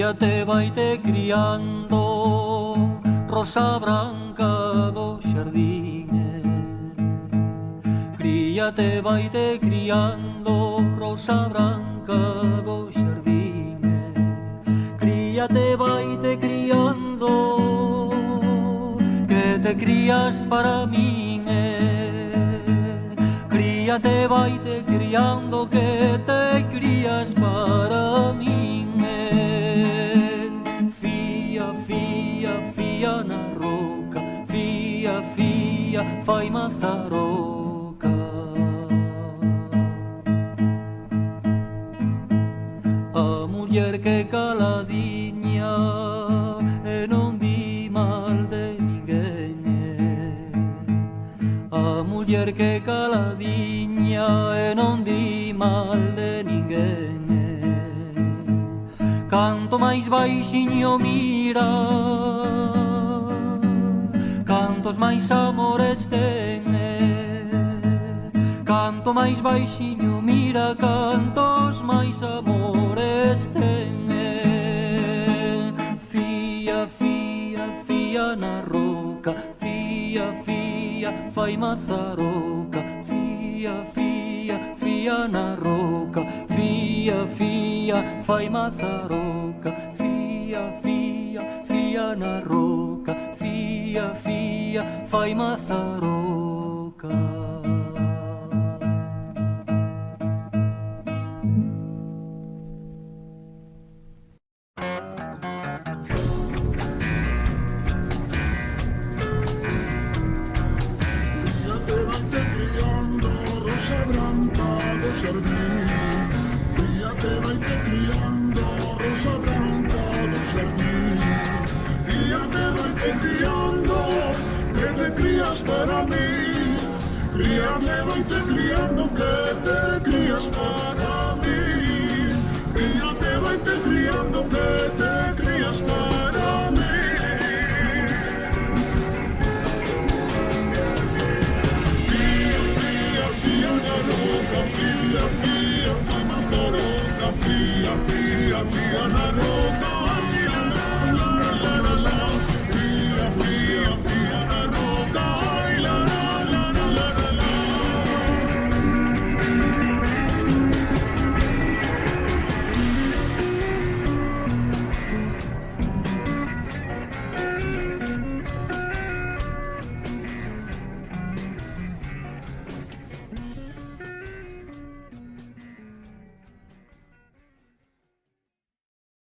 Críate, vaite criando, rosa branca do xardín. Críate, vaite criando, rosa branca do xardín. Críate, vaite criando, que te crías para min. Críate, vaite criando, que te crías para min. Fía, fía, fía na roca, fía, fía, fai mazaroca. A muller que caladiña e non di mal de ninguén. A muller que caladiña e non di mal de ninguén. Canto máis baixiño mira, cantos máis amores ten. Canto máis baixiño mira, cantos máis amores ten. Fía, fía, fía na roca, fía, fía, fai mazaroca. Fía, fía, fía na roca, fía, fía, fai mazaroca. Fía, fía, fía na roca, fía, fía, fai mazaroca. Críate, vaite criando, rosa branca do xardín. Críate, vaite criando, que te crías para mí. Críate, vaite criando, que te crías para mí. Críate, vaite criando, que te crías para mí. Fía, fía, fía na roca, fía, fía, fai mazaroca. Fía, fía, fía na roca.